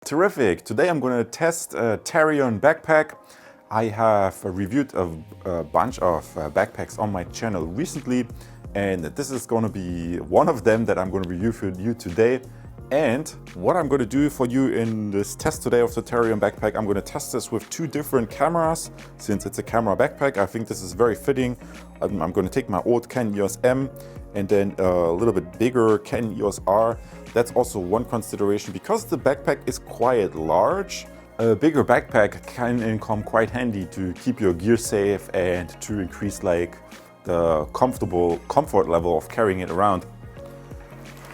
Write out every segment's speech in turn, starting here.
Terrific! Today I'm going to test a Tarion backpack. I have reviewed a bunch of backpacks on my channel recently, and this is going to be one of them that I'm going to review for you today. And what I'm going to do for you in this test today of the Tarion backpack, I'm going to test this with two different cameras. Since it's a camera backpack, I think this is very fitting. I'm going to take my old Canon EOS M and then a little bit bigger Canon EOS R. That's also one consideration because the backpack is quite large. A bigger backpack can come quite handy to keep your gear safe and to increase like the comfort level of carrying it around.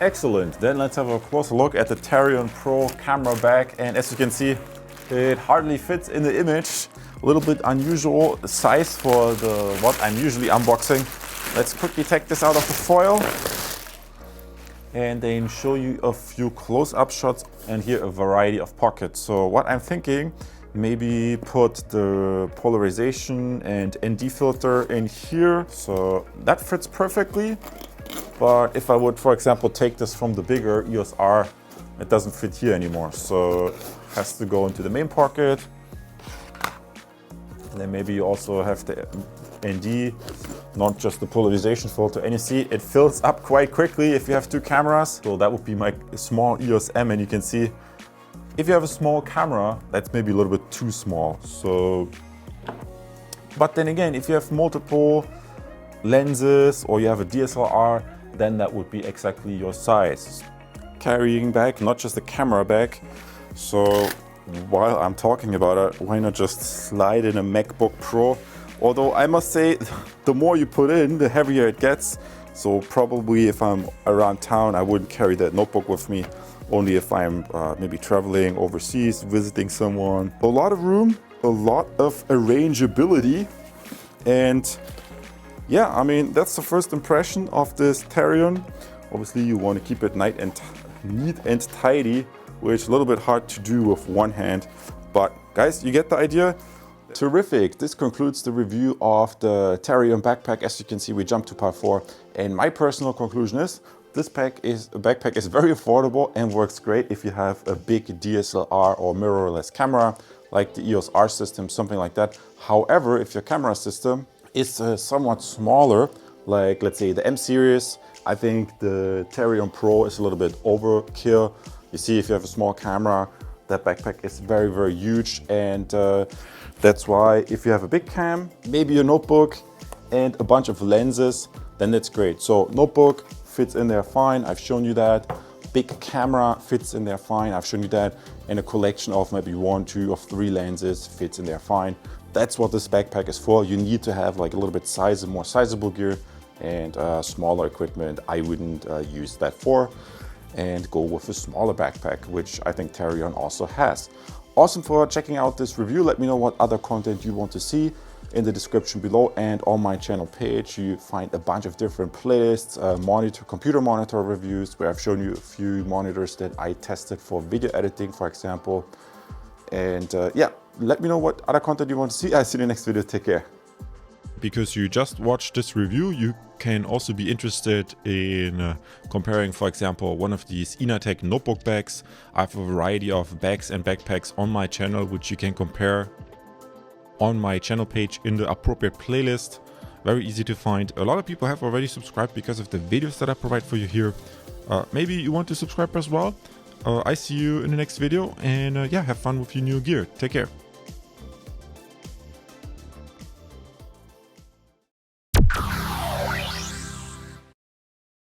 Excellent, then let's have a closer look at the Tarion Pro camera bag, and as you can see, it hardly fits in the image. A little bit unusual size for what I'm usually unboxing. Let's quickly take this out of the foil and then show you a few close-up shots, and here a variety of pockets. So what I'm thinking, maybe put the polarization and ND filter in here, so that fits perfectly. But if I would, for example, take this from the bigger EOS R, it doesn't fit here anymore, so it has to go into the main pocket. And then maybe you also have the ND, not just the polarization filter. And you see it fills up quite quickly if you have two cameras. So that would be my small EOS M, and you can see if you have a small camera, that's maybe a little bit too small. So, but then again, if you have multiple lenses or you have a DSLR, then that would be exactly your size. Carrying bag, not just a camera bag. So while I'm talking about it, why not just slide in a MacBook Pro? Although I must say, the more you put in, the heavier it gets. So probably if I'm around town, I wouldn't carry that notebook with me. Only if I'm maybe traveling overseas, visiting someone. A lot of room, a lot of arrangeability. And yeah, I mean, that's the first impression of this Tarion. Obviously, you want to keep it neat and tidy, which is a little bit hard to do with one hand. But guys, you get the idea. Terrific. This concludes the review of the Tarion backpack. As you can see, we jumped to part 4. And my personal conclusion is, this backpack is very affordable and works great if you have a big DSLR or mirrorless camera, like the EOS R system, something like that. However, if your camera system is somewhat smaller, like let's say the M series, I think the Tarion Pro is a little bit overkill. You see, if you have a small camera, that backpack is very, very huge, and that's why if you have a big cam, maybe a notebook and a bunch of lenses, then that's great. So notebook fits in there fine, I've shown you that. Big camera fits in there fine, I've shown you that. And a collection of maybe 1, 2 or 3 lenses fits in there fine. That's what this backpack is for. You need to have like a little bit more sizable gear, and smaller equipment I wouldn't use that for, and go with a smaller backpack, which I think Tarion also has. Awesome for checking out this review. Let me know what other content you want to see in the description below, and on my channel page you find a bunch of different playlists, computer monitor reviews, where I've shown you a few monitors that I tested for video editing, for example. And yeah, let me know what other content you want to see. I'll see you in the next video. Take care. Because you just watched this review, you can also be interested in comparing, for example, one of these Inatech notebook bags. I have a variety of bags and backpacks on my channel, which you can compare on my channel page in the appropriate playlist. Very easy to find. A lot of people have already subscribed because of the videos that I provide for you here. Maybe you want to subscribe as well. I see you in the next video, and yeah, have fun with your new gear. Take care.